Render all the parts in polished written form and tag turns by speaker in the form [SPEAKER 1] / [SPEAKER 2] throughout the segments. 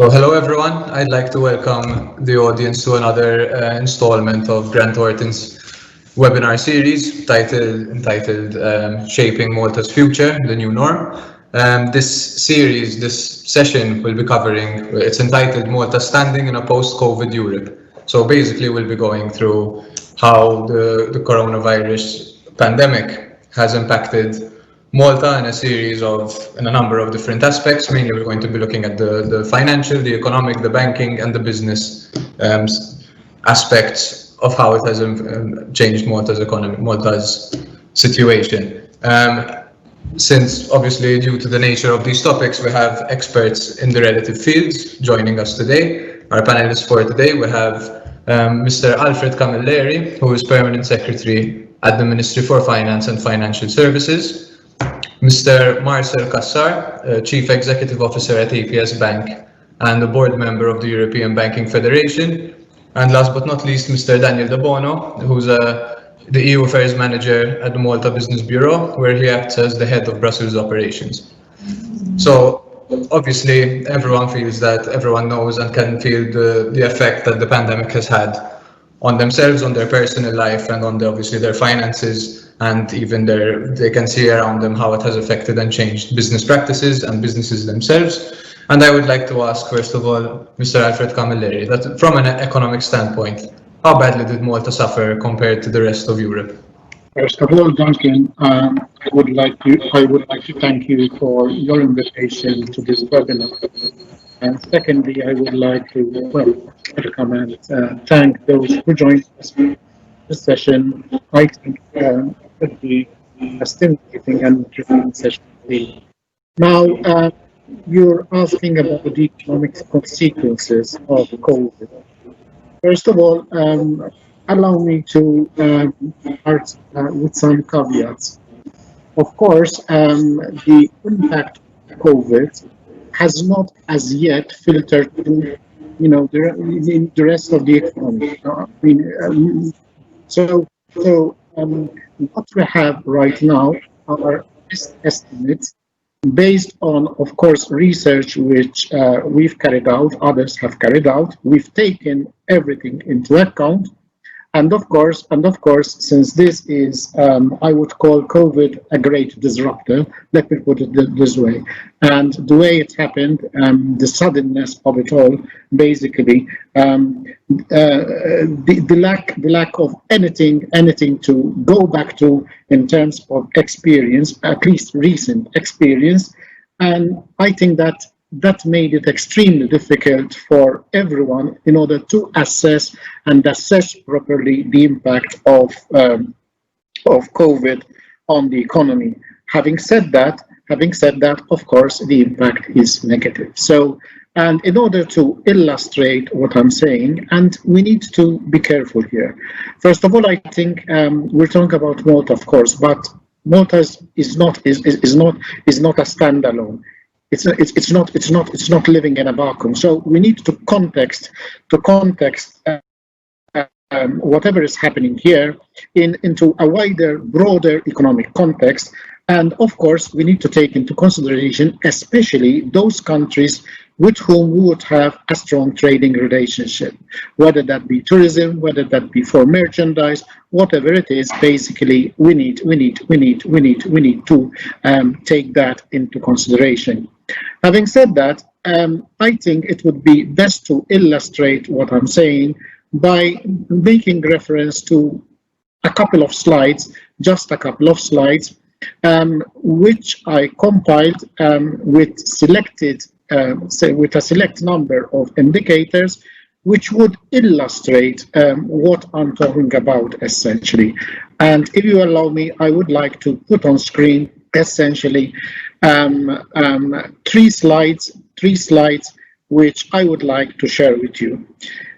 [SPEAKER 1] So hello everyone, I'd like to welcome the audience to another installment of Grant Thornton's webinar series entitled Shaping Malta's Future, the New Norm. This session will be covering, it's entitled Malta Standing in a Post-COVID Europe. So basically we'll be going through how the coronavirus pandemic has impacted Malta in a number of different aspects. Mainly, we're going to be looking at the financial, the economic, the banking, and the business aspects of how it has changed Malta's economy, Malta's situation. Since obviously, due to the nature of these topics, we have experts in the relative fields joining us today. Our panelists for today, we have Mr. Alfred Camilleri, who is Permanent Secretary at the Ministry for Finance and Financial Services. Mr. Marcel Cassar, Chief Executive Officer at APS Bank and a board member of the European Banking Federation. And last but not least, Mr. Daniel De Bono, who's the EU Affairs Manager at the Malta Business Bureau, where he acts as the head of Brussels operations. So obviously, everyone knows and can feel the effect that the pandemic has had on themselves, on their personal life, and on obviously their finances, and even they can see around them how it has affected and changed business practices and businesses themselves. And I would like to ask, first of all, Mr. Alfred Camilleri, that from an economic standpoint, how badly did Malta suffer compared to the rest of Europe?
[SPEAKER 2] First of all, Duncan, I would like to thank you for your invitation to this webinar. And secondly, I would like to welcome and thank those who joined us in this session. I think it would be a stimulating and interesting session. Now, you're asking about the economic consequences of COVID. First of all, allow me to start with some caveats. Of course, the impact of COVID has not as yet filtered to, the rest of the economy. What we have right now are best estimates based on, of course, research which we've carried out, others have carried out. We've taken everything into account. And of course, since this is, I would call COVID a great disruptor, let me put it this way. And the way it happened, the suddenness of it all, basically, the lack of anything to go back to in terms of experience, at least recent experience. And I think that made it extremely difficult for everyone in order to assess properly the impact of COVID on the economy. Having said that, of course, the impact is negative. So, and in order to illustrate what I'm saying, and we need to be careful here. First of all, I think we're talking about Malta, of course, but Malta is not a standalone. It's not living in a vacuum. So we need to context whatever is happening here into a wider, broader economic context. And of course, we need to take into consideration, especially those countries with whom we would have a strong trading relationship, whether that be tourism, whether that be for merchandise, whatever it is. Basically, we need to take that into consideration. Having said that, I think it would be best to illustrate what I'm saying by making reference to a couple of slides, just a couple of slides, which I compiled with a select number of indicators, which would illustrate what I'm talking about essentially. And if you allow me, I would like to put on screen essentially three slides, which I would like to share with you.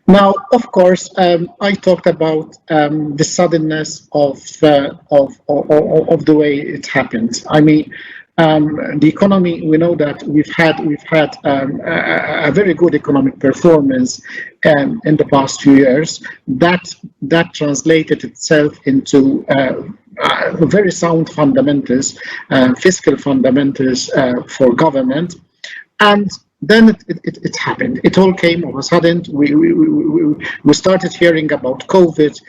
[SPEAKER 2] Now, of course, I talked about the suddenness of the way it happened. I mean, the economy. We know that we've had a very good economic performance in the past few years. That translated itself into very sound fundamentals, fiscal fundamentals for government. And then it happened. It all came all of a sudden. We started hearing about COVID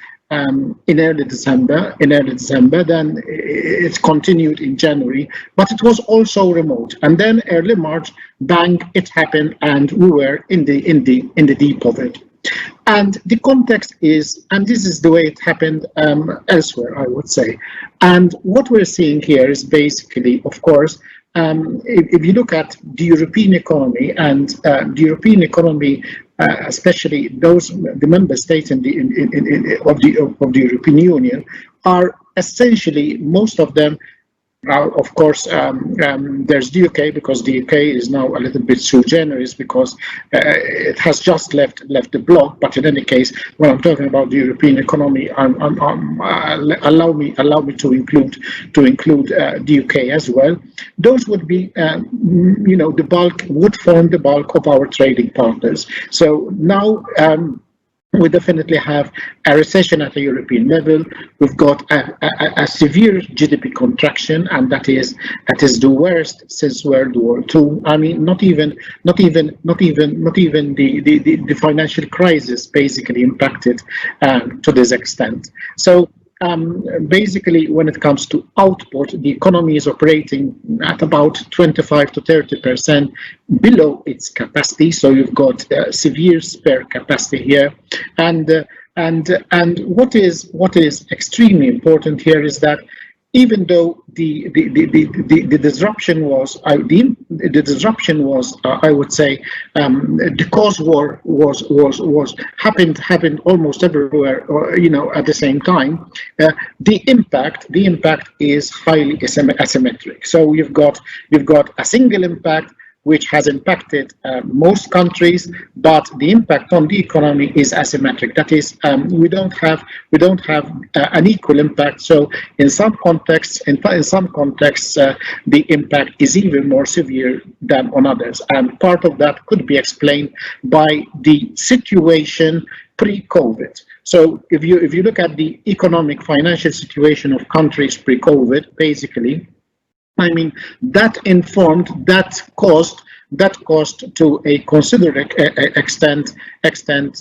[SPEAKER 2] in early December. Then it continued in January, but it was also remote. And then early March, bang, it happened, and we were in the deep of it. And the context is, and this is the way it happened elsewhere, I would say. And what we're seeing here is basically, of course, if you look at the European economy, and the European economy, especially the member states of the European Union, are essentially, most of them. Now, of course, there's the UK, because the UK is now a little bit sui generis, because it has just left the bloc. But in any case, when I'm talking about the European economy, allow me to include the UK as well. Those would be, the bulk would form the bulk of our trading partners. So now. We definitely have a recession at the European level. We've got a severe GDP contraction, and that is the worst since World War II. I mean, not even the financial crisis basically impacted to this extent. So. Basically, when it comes to output, the economy is operating at about 25 to 30% below its capacity. So you've got severe spare capacity here, and what is extremely important here is that even though the disruption was, I would say, the cause war was happened almost everywhere, at the same time. The impact is highly asymmetric. So you've got a single impact which has impacted most countries, but the impact on the economy is asymmetric. That is, we don't have an equal impact. So in some contexts, the impact is even more severe than on others, and part of that could be explained by the situation pre-COVID. So if you look at the economic financial situation of countries pre-COVID, basically, I mean, that caused to a considerable extent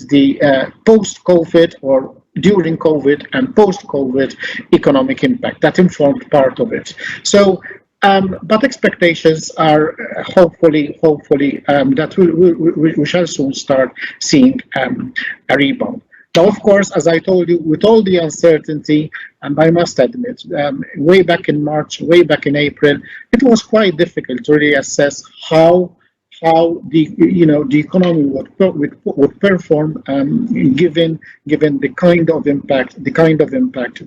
[SPEAKER 2] the post-COVID or during COVID and post-COVID economic impact. That informed part of it. So, but expectations are hopefully that we shall soon start seeing a rebound. Now, of course, as I told you, with all the uncertainty, and I must admit, way back in March, way back in April, it was quite difficult to really assess how the economy would perform, given the kind of impact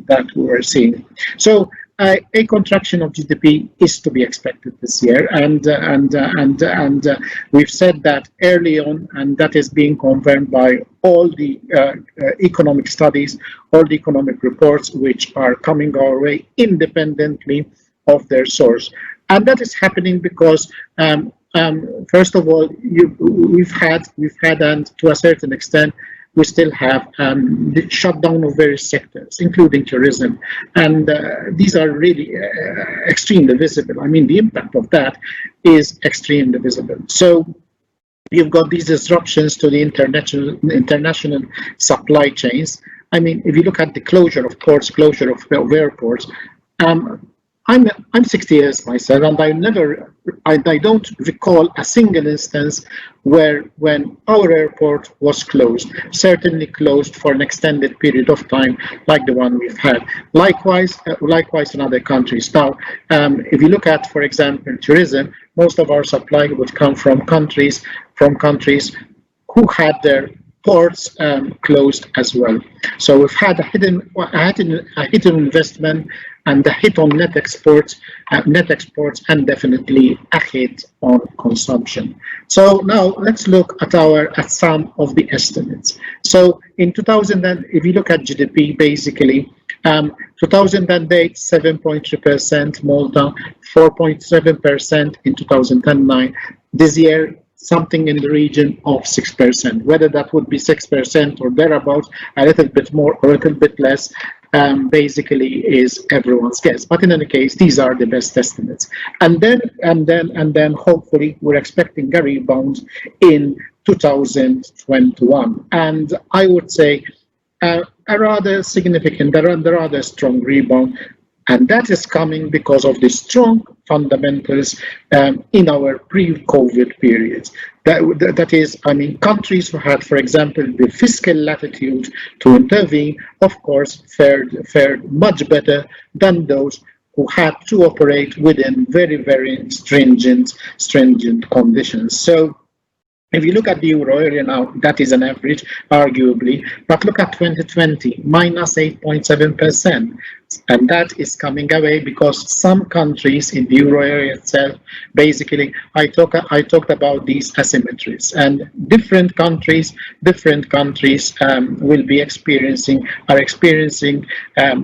[SPEAKER 2] that we were seeing. So. A contraction of GDP is to be expected this year, and we've said that early on, and that is being confirmed by all the economic studies, all the economic reports which are coming our way independently of their source, and that is happening because. First of all, we've had, and to a certain extent, we still have the shutdown of various sectors, including tourism, and these are really extremely visible. I mean, the impact of that is extremely visible. So you've got these disruptions to the international supply chains. I mean, if you look at the closure of ports, closure of airports, I'm 60 years myself, and I don't recall a single instance when our airport was closed, certainly closed for an extended period of time, like the one we've had. Likewise in other countries. Now, if you look at, for example, tourism, most of our supply would come from countries who had their ports closed as well. So we've had a hidden investment and a hit on net exports, and definitely a hit on consumption. So now let's look at some of the estimates. So in 2000, if you look at GDP, basically, 2008, 7.3%, Malta, 4.7% in 2009. This year, something in the region of 6%. Whether that would be 6% or thereabouts, a little bit more or a little bit less, basically is everyone's guess. But in any case, these are the best estimates. And then hopefully we're expecting a rebound in 2021. And I would say a rather significant, a rather strong rebound. And that is coming because of the strong fundamentals in our pre-COVID periods. That is, I mean, countries who had, for example, the fiscal latitude to intervene, of course, fared much better than those who had to operate within very, very stringent conditions. So if you look at the euro area now, that is an average, arguably, but look at 2020, minus 8.7%. And that is coming away because some countries in the euro area itself, basically, I talked about these asymmetries, and different countries will be experiencing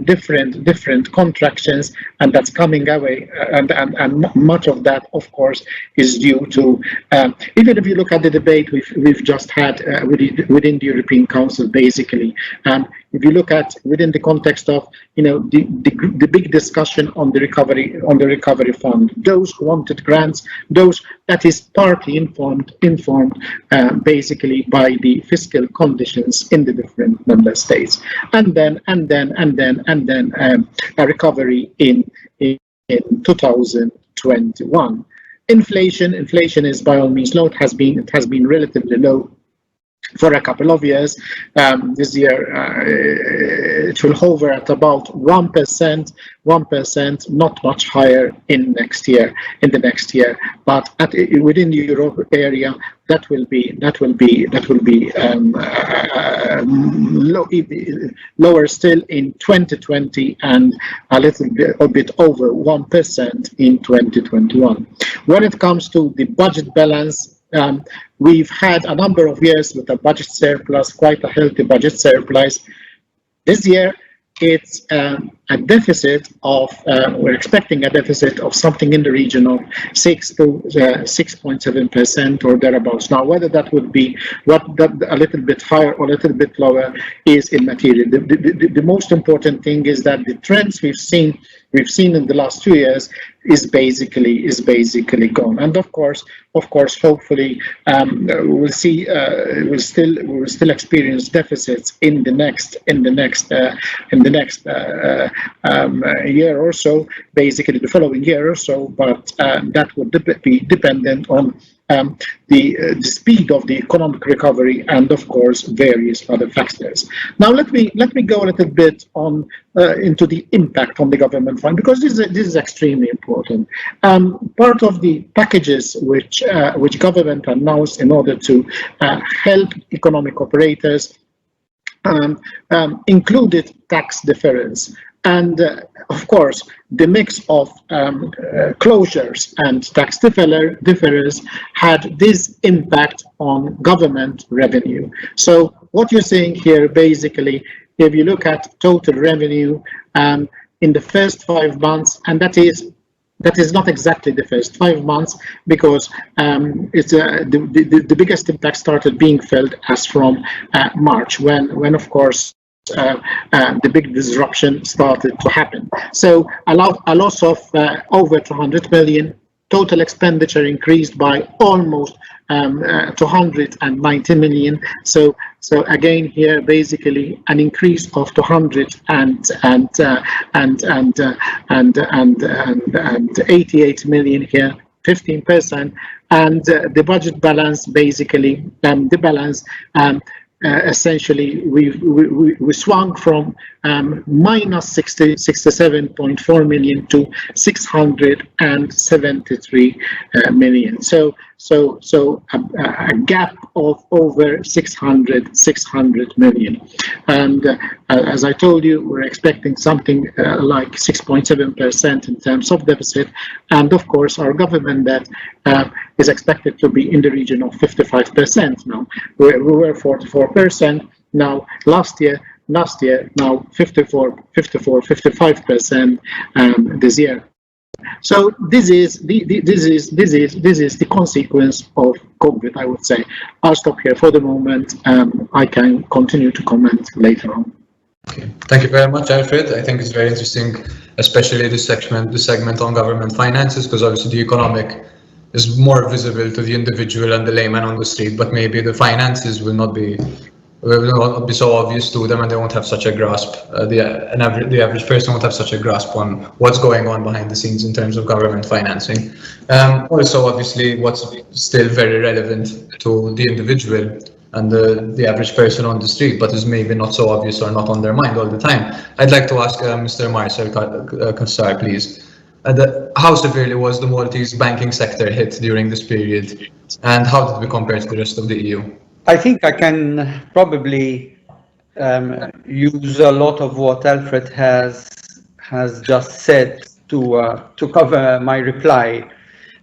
[SPEAKER 2] different contractions, and that's coming away, and much of that, of course, is due to even if you look at the debate we've just had within the European Council, basically. If you look at within the context of the big discussion on the recovery fund, those who wanted grants, those that is partly informed basically by the fiscal conditions in the different member states, and then a recovery in 2021. Inflation is by all means low. It has been relatively low for a couple of years. This year it will hover at about 1%, not much higher in the next year. But within the euro area, that will be lower still in 2020 and a bit over 1% in 2021. When it comes to the budget balance, we've had a number of years with a budget surplus, quite a healthy budget surplus. This year, it's a deficit of, we're expecting a deficit of something in the region of 6 to 6.7% or thereabouts. Now, whether that would be a little bit higher or a little bit lower is immaterial. The most important thing is that the trends we've seen in the last 2 years is basically gone. And of course, hopefully, we'll still experience deficits in the next year or so, basically the following year or so. But that would be dependent on the speed of the economic recovery and, of course, various other factors. Now, let me go a little bit on into the impact on the government fund, because this is extremely important. Part of the packages which government announced in order to help economic operators included tax deferrals. And of course, the mix of closures and tax deferrals had this impact on government revenue. So what you're seeing here, basically, if you look at total revenue in the first 5 months, and that is not exactly the first 5 months, because it's the biggest impact started being felt as from March, when of course the big disruption started to happen. So a loss of over 200 million. Total expenditure increased by almost 290 million. So again here, basically an increase of 288 million here, 15%, and the budget balance, basically the balance. Essentially, we swung from minus 67.4 million to 673 million. So a gap of over 600 million. And as I told you, we're expecting something like 6.7% in terms of deficit. And of course, our government debt is expected to be in the region of 55% now. We were 44% now last year, now 55% this year. So this is the consequence of COVID, I would say. I'll stop here for the moment. I can continue to comment later on.
[SPEAKER 1] Okay. Thank you very much, Alfred. I think it's very interesting, especially this segment on government finances, because obviously the economic is more visible to the individual and the layman on the street, but maybe the finances will not be so obvious to them, and they won't have such a grasp. The average person won't have such a grasp on what's going on behind the scenes in terms of government financing. Also, obviously, what's still very relevant to the individual and the average person on the street, but is maybe not so obvious or not on their mind all the time. I'd like to ask Mr. Marcel Kassar, please. How severely was the Maltese banking sector hit during this period, and how did we compare to the rest of the EU?
[SPEAKER 3] I think I can probably use a lot of what Alfred has just said to cover my reply,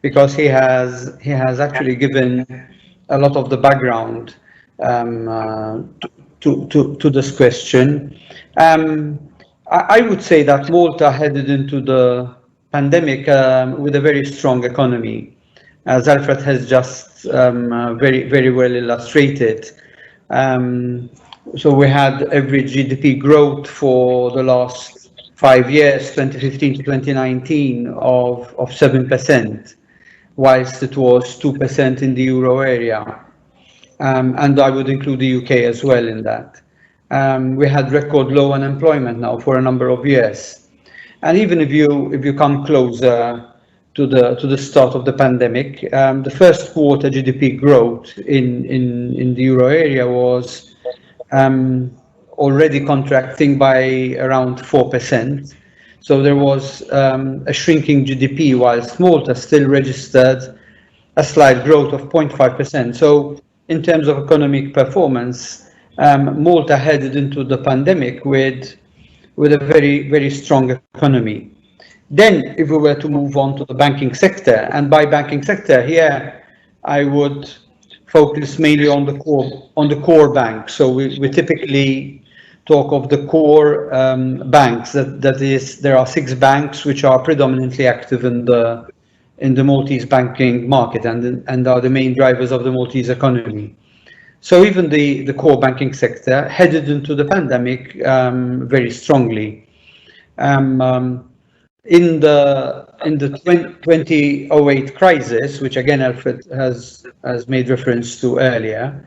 [SPEAKER 3] because he has actually given a lot of the background to this question. I would say that Malta headed into the pandemic with a very strong economy, as Alfred has just very well illustrated. So we had average GDP growth for the last 5 years, 2015 to 2019, of 7%, whilst it was 2% in the euro area. And I would include the UK as well in that. We had record low unemployment now for a number of years. And even if you come closer to the start of the pandemic, the first quarter GDP growth in the euro area was already contracting by around 4%. So there was a shrinking GDP, whilst Malta still registered a slight growth of 0.5%. So in terms of economic performance, Malta headed into the pandemic with a very strong economy. Then, if we were to move on to the banking sector, and by banking sector here, I would focus mainly on the core banks. So we typically talk of the core banks. That is, there are 6 banks which are predominantly active in the Maltese banking market and are the main drivers of the Maltese economy. So even the core banking sector headed into the pandemic very strongly. In the 2008 crisis, which again Alfred has made reference to earlier,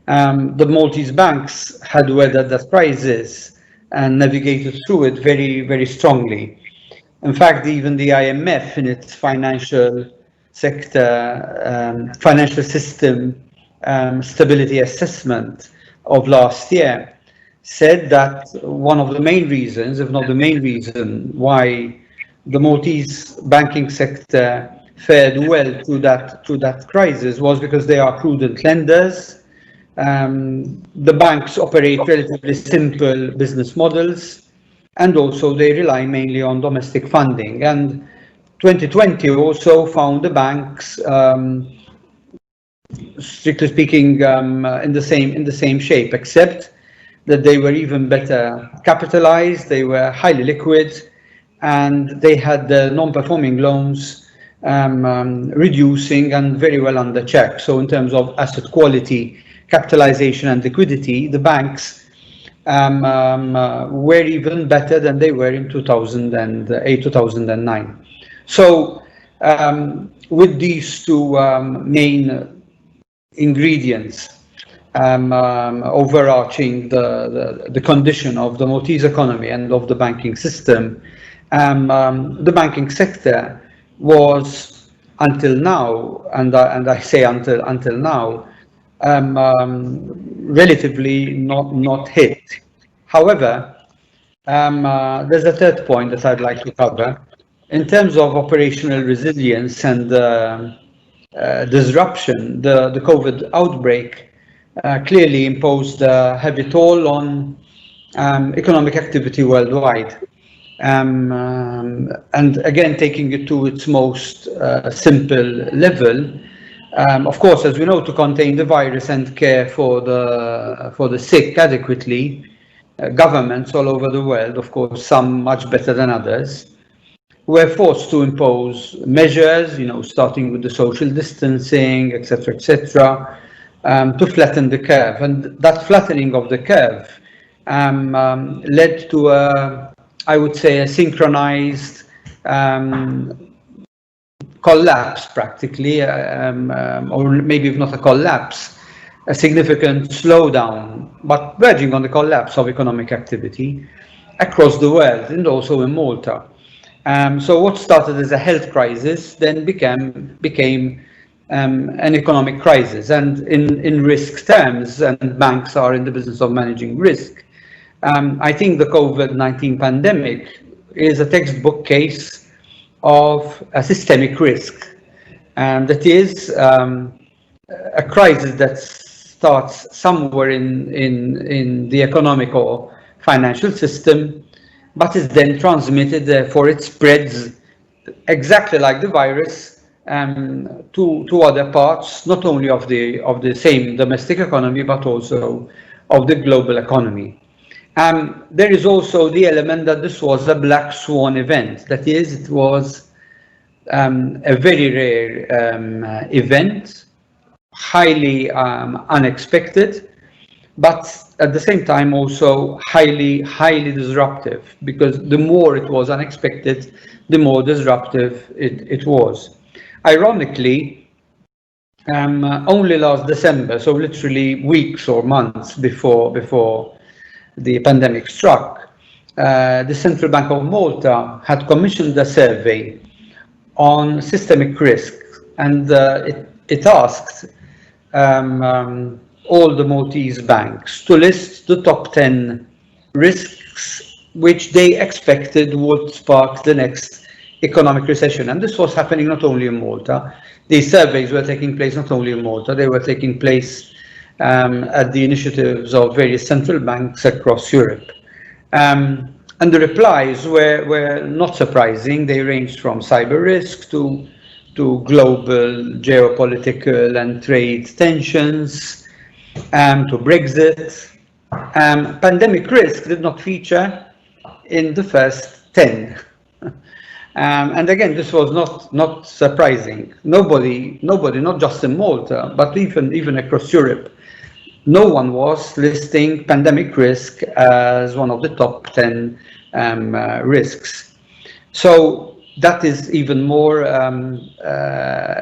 [SPEAKER 3] the Maltese banks had weathered that crisis and navigated through it very strongly. In fact, even the IMF, in its financial system stability assessment of last year, said that one of the main reasons, if not the main reason, why the Maltese banking sector fared well through that crisis was because they are prudent lenders. The banks operate relatively simple business models, and also they rely mainly on domestic funding. And 2020 also found the banks, strictly speaking, in the same shape, except that they were even better capitalized, they were highly liquid, and they had the non-performing loans reducing and very well under check. So in terms of asset quality, capitalization and liquidity, the banks were even better than they were in 2008, 2009. So with these two main ingredients overarching the condition of the Maltese economy and of the banking system, the banking sector was, until now, and I say until now, relatively not hit. However, there's a third point that I'd like to cover. In terms of operational resilience and disruption, the COVID outbreak clearly imposed a heavy toll on economic activity worldwide. And again, taking it to its most simple level, of course, as we know, to contain the virus and care for the sick adequately, governments all over the world, of course, some much better than others, were forced to impose measures, starting with the social distancing, etc., to flatten the curve. And that flattening of the curve led to I would say, a synchronized collapse, practically, or maybe if not a collapse, a significant slowdown, but verging on the collapse of economic activity across the world and also in Malta. So what started as a health crisis then became an economic crisis. And in risk terms, and banks are in the business of managing risk, I think the COVID-19 pandemic is a textbook case of a systemic risk. And that is a crisis that starts somewhere in the economic or financial system, but is then transmitted, therefore it spreads exactly like the virus to other parts, not only of the same domestic economy, but also of the global economy. There is also the element that this was a black swan event. That is, it was a very rare event, highly unexpected, but at the same time also highly disruptive, because the more it was unexpected, the more disruptive it was. Ironically, only last December, so literally weeks or months before the pandemic struck, the Central Bank of Malta had commissioned a survey on systemic risk, and it asked all the Maltese banks to list the top 10 risks which they expected would spark the next economic recession. And this was happening not only in Malta. These surveys were taking place not only in Malta, they were taking place at the initiatives of various central banks across Europe. And the replies were not surprising. They ranged from cyber risk to global geopolitical and trade tensions, to Brexit. Pandemic risk did not feature in the first 10. And again, this was not surprising. Nobody, not just in Malta, but even across Europe, no one was listing pandemic risk as one of the top 10 risks. So that is even more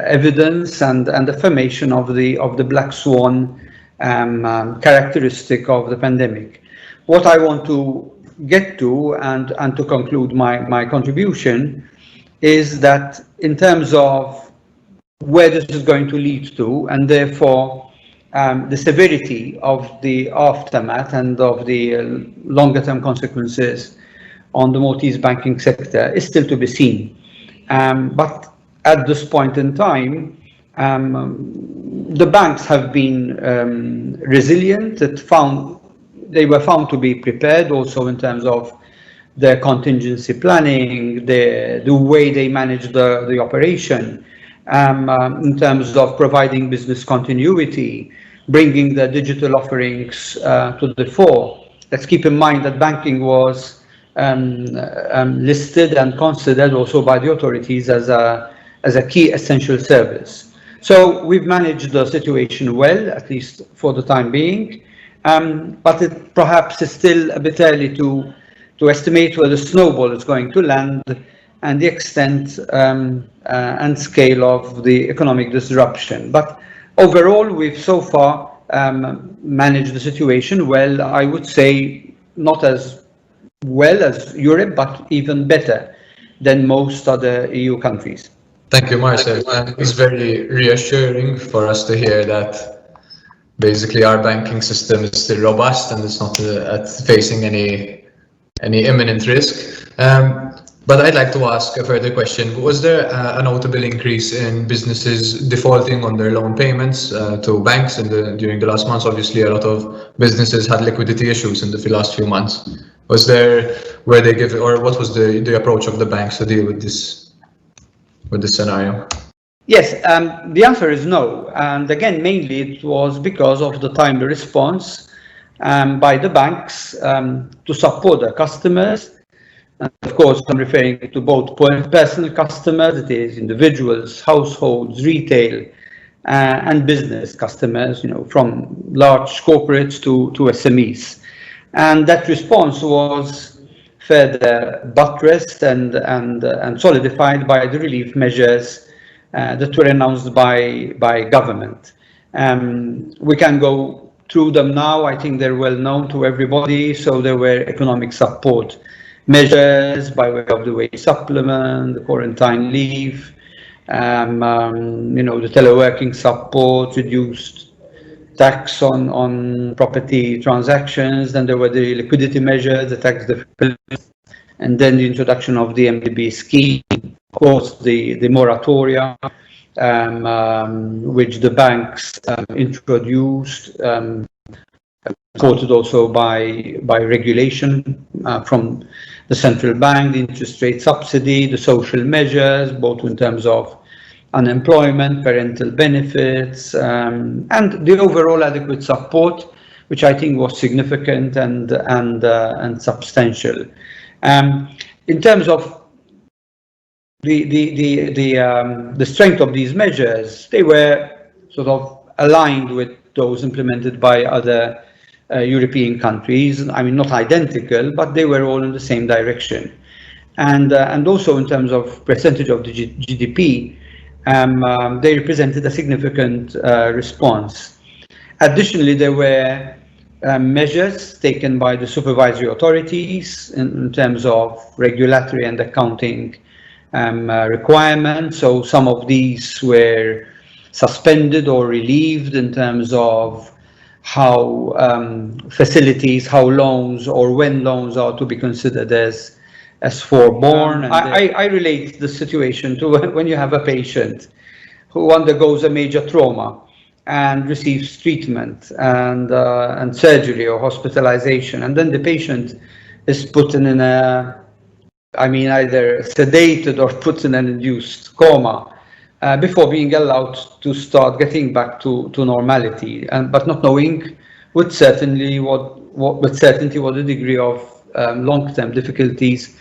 [SPEAKER 3] evidence and affirmation of the black swan characteristic of the pandemic. What I want to get to and to conclude my contribution is that in terms of where this is going to lead to, and therefore the severity of the aftermath and of the longer term consequences on the Maltese banking sector is still to be seen. But at this point in time, the banks have been resilient. They were found to be prepared also in terms of their contingency planning, the way they manage the operation, in terms of providing business continuity, bringing the digital offerings to the fore. Let's keep in mind that banking was listed and considered also by the authorities as a key essential service. So we've managed the situation well, at least for the time being, but it perhaps is still a bit early to estimate where the snowball is going to land and the extent and scale of the economic disruption. But overall, we've so far managed the situation well. I would say not as well as Europe, but even better than most other EU countries.
[SPEAKER 1] Thank you, Marcel. It's very reassuring for us to hear that basically our banking system is still robust and it's not facing any imminent risk. But I'd like to ask a further question. Was there a notable increase in businesses defaulting on their loan payments to banks during the last months? Obviously, a lot of businesses had liquidity issues in the last few months. What was the approach of the banks to deal with this scenario?
[SPEAKER 3] Yes, the answer is no. And again, mainly it was because of the timely response by the banks to support their customers And of course, I'm referring to both personal customers, that is, individuals, households, retail, and business customers, from large corporates to SMEs. And that response was further buttressed and solidified by the relief measures that were announced by government. We can go through them now. I think they're well known to everybody. So there were economic support measures by way of the wage supplement, the quarantine leave, the teleworking support, reduced tax on property transactions. Then there were the liquidity measures, the tax deferrals, and then the introduction of the MDB scheme, of course, the moratoria, which the banks introduced, supported also by regulation from the central bank, the interest rate subsidy, the social measures, both in terms of unemployment, parental benefits, and the overall adequate support, which I think was significant and substantial. In terms of the strength of these measures, they were sort of aligned with those implemented by other European countries. I mean, not identical, but they were all in the same direction. And also in terms of percentage of the GDP, they represented a significant response. Additionally, there were measures taken by the supervisory authorities in terms of regulatory and accounting requirements. So some of these were suspended or relieved in terms of how facilities, how loans, or when loans are to be considered as forborne. I relate the situation to when you have a patient who undergoes a major trauma and receives treatment and surgery or hospitalization, and then the patient is put in either sedated or put in an induced coma before being allowed to start getting back to normality, but not knowing with certainty what the degree of long-term difficulties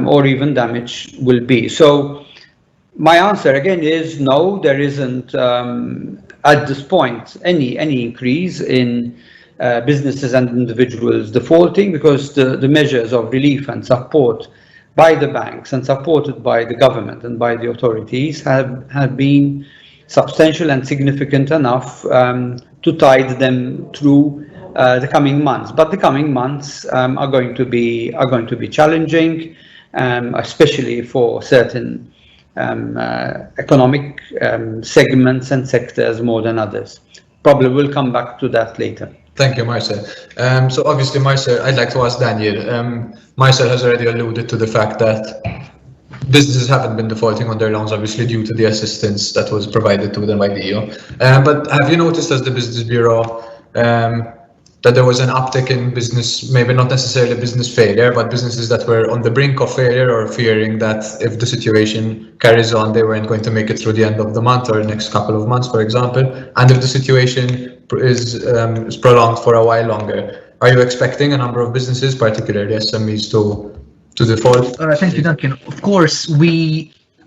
[SPEAKER 3] or even damage will be. So my answer again is no, there isn't at this point any increase in businesses and individuals defaulting, because the measures of relief and support by the banks and supported by the government and by the authorities have been substantial and significant enough to tide them through the coming months. But the coming months are going to be challenging, especially for certain economic segments and sectors more than others. Probably we'll come back to that later.
[SPEAKER 1] Thank you, Marcel. So obviously, Marcel, I'd like to ask Daniel. Marcel has already alluded to the fact that businesses haven't been defaulting on their loans, obviously, due to the assistance that was provided to them by the EU. But have you noticed as the Business Bureau that there was an uptick in business, maybe not necessarily business failure, but businesses that were on the brink of failure or fearing that if the situation carries on, they weren't going to make it through the end of the month or the next couple of months, for example, and if the situation is prolonged for a while longer? Are you expecting a number of businesses, particularly SMEs, to default?
[SPEAKER 4] Thank you, Duncan. Of course,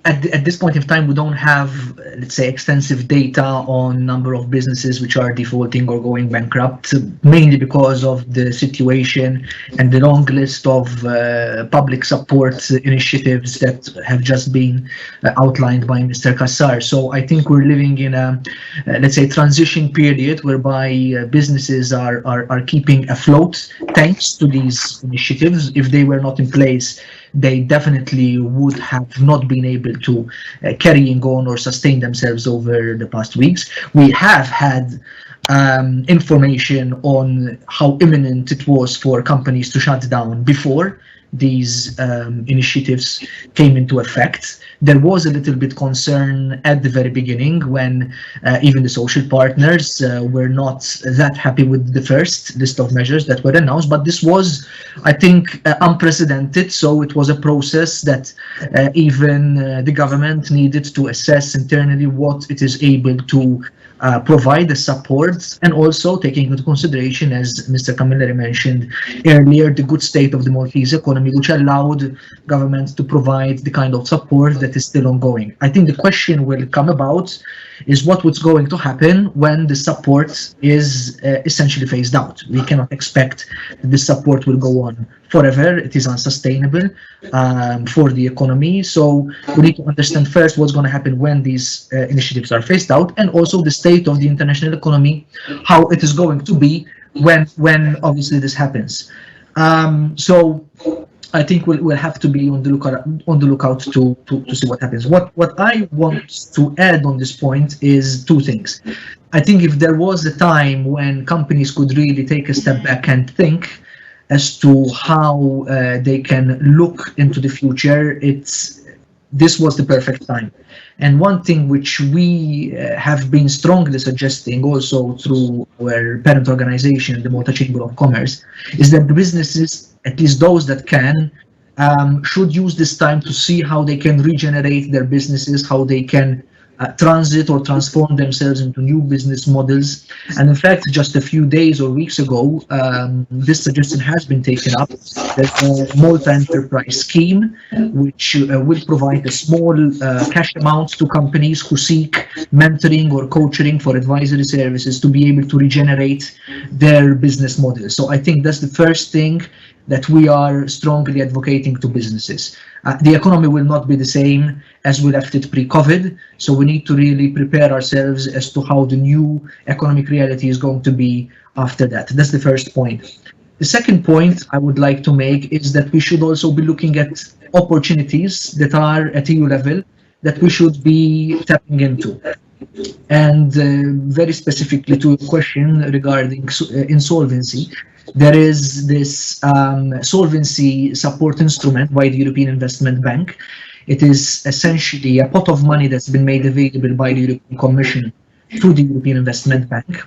[SPEAKER 4] at this point in time, we don't have, let's say, extensive data on number of businesses which are defaulting or going bankrupt, mainly because of the situation and the long list of public support initiatives that have just been outlined by Mr. Kassar. So I think we're living in a, let's say, transition period whereby businesses are keeping afloat thanks to these initiatives. If they were not in place, they definitely would have not been able to carrying on or sustain themselves over the past weeks. We have had information on how imminent it was for companies to shut down before these initiatives came into effect. There was a little bit concern at the very beginning when even the social partners were not that happy with the first list of measures that were announced, but this was, I think, unprecedented. So it was a process that even the government needed to assess internally what it is able to provide the support, and also taking into consideration, as Mr. Camilleri mentioned earlier, the good state of the Maltese economy, which allowed governments to provide the kind of support that is still ongoing. I think the question will come about is what's going to happen when the support is essentially phased out. We cannot expect that this support will go on forever. It is unsustainable for the economy. So we need to understand first what's going to happen when these initiatives are phased out, and also the state of the international economy, how it is going to be when obviously this happens. So I think we'll have to be on the lookout to see what happens. What I want to add on this point is two things. I think if there was a time when companies could really take a step back and think as to how they can look into the future, this was the perfect time. And one thing which we have been strongly suggesting also through our parent organization, the Malta Chamber of Commerce, is that the businesses, at least those that can, should use this time to see how they can regenerate their businesses, how they can transit or transform themselves into new business models. And in fact, just a few days or weeks ago, this suggestion has been taken up. There's a Malta Enterprise Scheme, which will provide a small cash amount to companies who seek mentoring or coaching for advisory services to be able to regenerate their business models. So I think that's the first thing that we are strongly advocating to businesses. The economy will not be the same as we left it pre-COVID, so we need to really prepare ourselves as to how the new economic reality is going to be after that. That's the first point. The second point I would like to make is that we should also be looking at opportunities that are at EU level that we should be tapping into. And very specifically to a question regarding insolvency, there is this solvency support instrument by the European Investment Bank. It is essentially a pot of money that's been made available by the European Commission to the European Investment Bank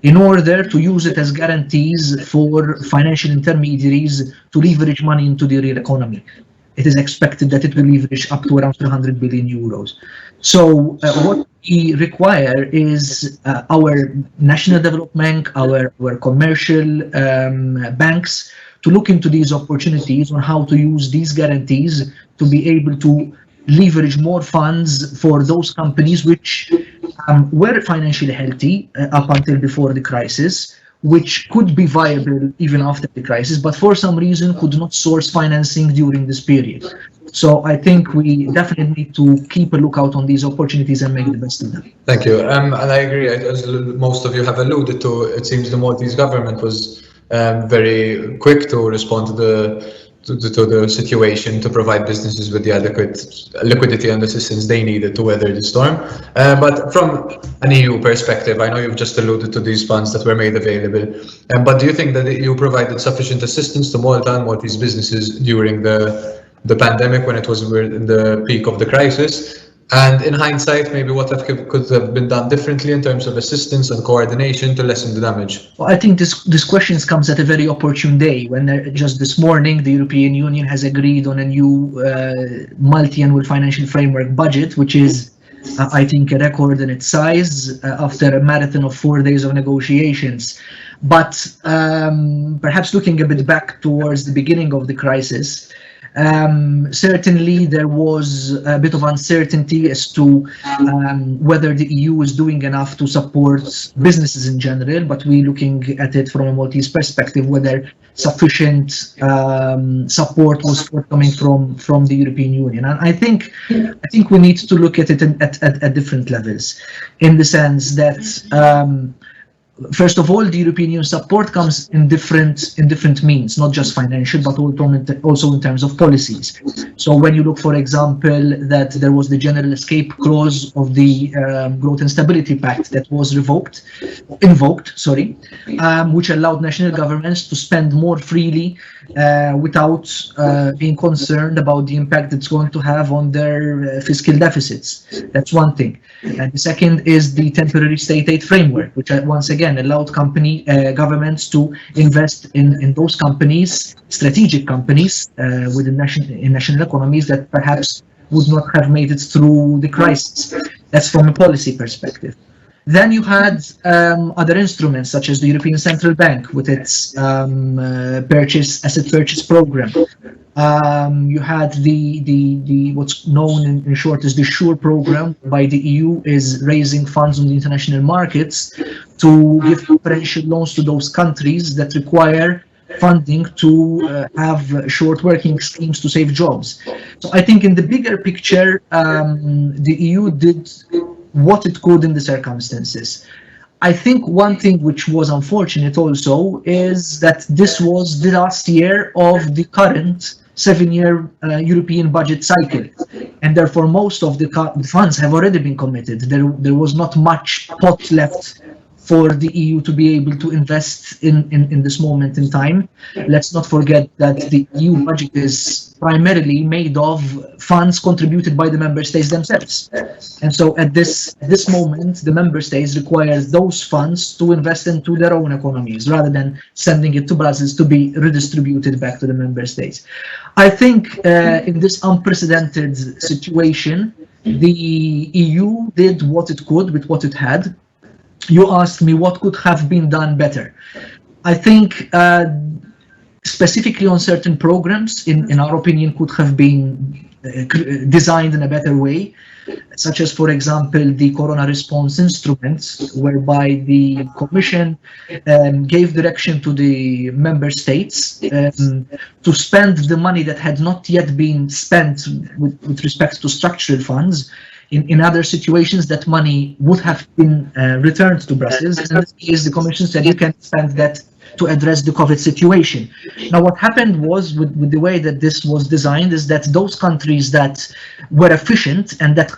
[SPEAKER 4] in order to use it as guarantees for financial intermediaries to leverage money into the real economy. It is expected that it will leverage up to around 300 billion euros. So what we require is our national development, our commercial banks to look into these opportunities on how to use these guarantees to be able to leverage more funds for those companies which were financially healthy up until before the crisis, which could be viable even after the crisis, but for some reason could not source financing during this period. So I think we definitely need to keep a lookout on these opportunities and make the best of them.
[SPEAKER 1] Thank you. And I agree, as most of you have alluded to, it seems the Maltese government was very quick to respond to the situation, to provide businesses with the adequate liquidity and assistance they needed to weather the storm. But from an EU perspective, I know you've just alluded to these funds that were made available, but do you think that the EU provided sufficient assistance to Malta and Maltese businesses during the pandemic when it was in the peak of the crisis? And in hindsight, maybe what could have been done differently in terms of assistance and coordination to lessen the damage?
[SPEAKER 4] Well, I think this question comes at a very opportune day when just this morning the European Union has agreed on a new multi-annual financial framework budget, which is, I think, a record in its size after a marathon of 4 days of negotiations. But perhaps looking a bit back towards the beginning of the crisis, certainly there was a bit of uncertainty as to whether the EU is doing enough to support businesses in general, but we're looking at it from a Maltese perspective, whether sufficient support was forthcoming from the European Union. And I think we need to look at it at different levels, in the sense that first of all, the European Union support comes in different means, not just financial, but also in terms of policies. So when you look, for example, that there was the general escape clause of the Growth and Stability Pact that was invoked, which allowed national governments to spend more freely without being concerned about the impact it's going to have on their fiscal deficits. That's one thing. And the second is the temporary state aid framework, which once again allowed governments to invest in those companies, strategic companies within national economies that perhaps would not have made it through the crisis. That's from a policy perspective. Then you had other instruments such as the European Central Bank with its asset purchase program. You had the what's known in short as the SURE program by the EU, is raising funds on the international markets to give preferential loans to those countries that require funding to have short working schemes to save jobs. So I think in the bigger picture, the EU did what it could in the circumstances. I think one thing which was unfortunate also is that this was the last year of the current 7-year European budget cycle, and therefore most of the funds have already been committed. There was not much pot left for the EU to be able to invest in this moment in time. Let's not forget that the EU budget is primarily made of funds contributed by the member states themselves. And so at this moment, the member states require those funds to invest into their own economies rather than sending it to Brussels to be redistributed back to the member states. I think in this unprecedented situation, the EU did what it could with what it had. You asked me what could have been done better. I think specifically on certain programs, in our opinion, could have been designed in a better way, such as, for example, the Corona Response Instruments, whereby the Commission gave direction to the member states to spend the money that had not yet been spent with respect to structural funds. In other situations, that money would have been returned to Brussels. In this case, the Commission said you can spend that to address the COVID situation. Now, what happened was with the way that this was designed is that those countries that were efficient and that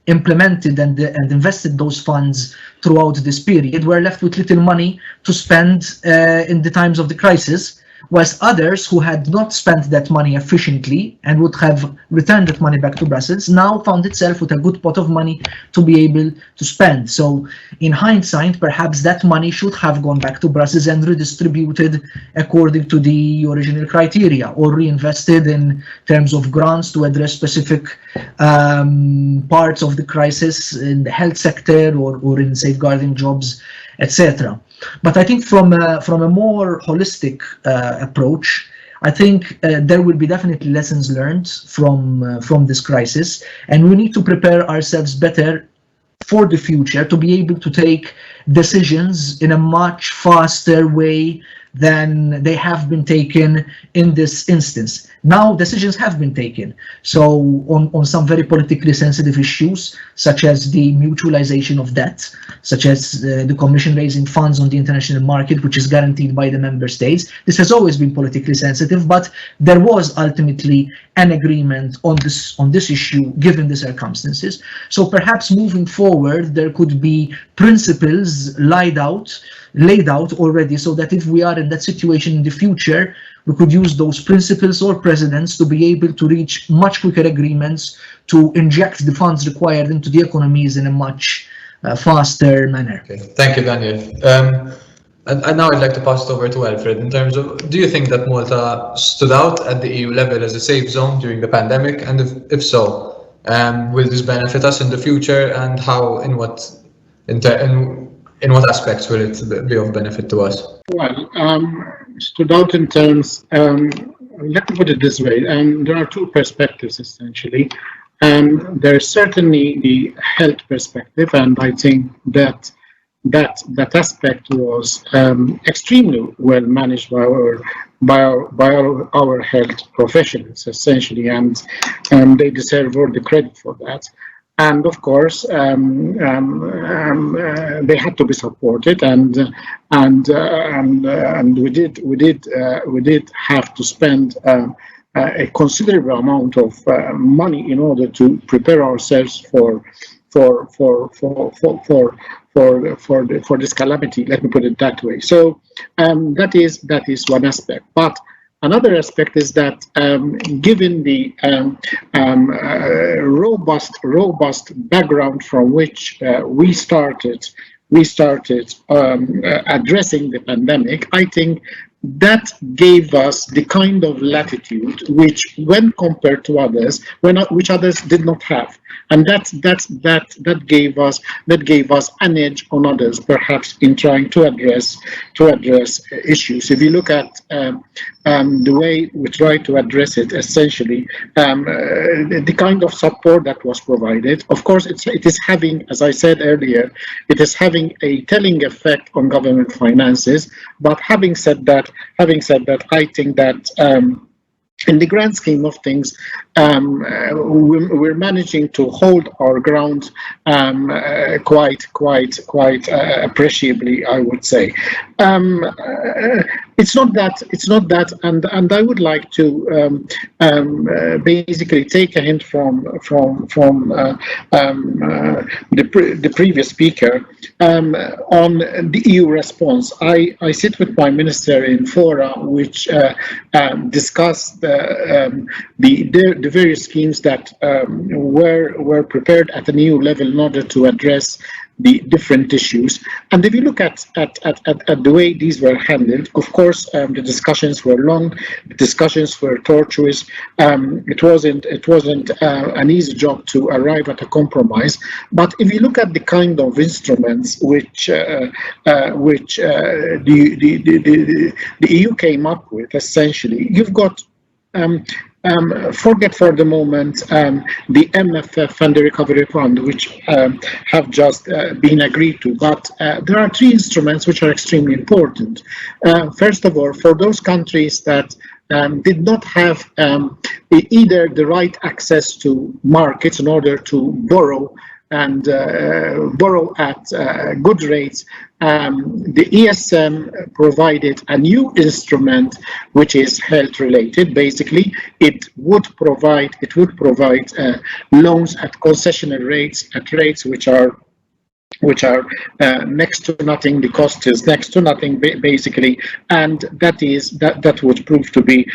[SPEAKER 4] implemented and invested those funds throughout this period were left with little money to spend in the times of the crisis, whilst others who had not spent that money efficiently and would have returned that money back to Brussels now found itself with a good pot of money to be able to spend. So in hindsight, perhaps that money should have gone back to Brussels and redistributed according to the original criteria, or reinvested in terms of grants to address specific parts of the crisis in the health sector or in safeguarding jobs, etc. But I think from a more holistic approach, I think there will be definitely lessons learned from this crisis, and we need to prepare ourselves better for the future to be able to take decisions in a much faster way than they have been taken in this instance. Now decisions have been taken. So on some very politically sensitive issues, such as the mutualization of debt, such as the Commission raising funds on the international market, which is guaranteed by the member states. This has always been politically sensitive, but there was ultimately an agreement on this issue given the circumstances. So perhaps moving forward, there could be principles laid out already, so that if we are in that situation in the future, we could use those principles or precedents to be able to reach much quicker agreements to inject the funds required into the economies in a much faster manner.
[SPEAKER 1] Okay. Thank you, Daniel. And now I'd like to pass it over to Alfred in terms of, do you think that Malta stood out at the EU level as a safe zone during the pandemic? And if so, will this benefit us in the future, and how, in what aspects will it be of benefit to us?
[SPEAKER 2] Well, stood out in terms, let me put it this way, there are two perspectives essentially. There is certainly the health perspective, and I think that aspect was extremely well managed by our health professionals essentially, and they deserve all the credit for that. And of course, they had to be supported, and we did have to spend a considerable amount of money in order to prepare ourselves for this calamity. Let me put it that way. So that is one aspect, but another aspect is that given the robust background from which we started addressing the pandemic, I think that gave us the kind of latitude which, when compared to others, which others did not have, and that gave us an edge on others, perhaps in trying to address issues. If you look at the way we try to address it, essentially, the kind of support that was provided, of course, it is having, as I said earlier, it is having a telling effect on government finances. But having said that, I think that in the grand scheme of things, we're managing to hold our ground quite appreciably, I would say. It's not that, and I would like to basically take a hint from the previous speaker on the EU response. I sit with my minister in fora which discuss the various schemes that were prepared at an EU level in order to address the different issues. And if you look at the way these were handled, of course, the discussions were long, the discussions were tortuous. It wasn't an easy job to arrive at a compromise. But if you look at the kind of instruments which the EU came up with, essentially, you've got forget for the moment the MFF and the Recovery Fund, which have just been agreed to. But there are three instruments which are extremely important. First of all, for those countries that did not have either the right access to markets in order to borrow and borrow at good rates, the ESM provided a new instrument which is health related. Basically, it would provide loans at concessional rates, at rates which are next to nothing. The cost is next to nothing, basically, and that would prove to be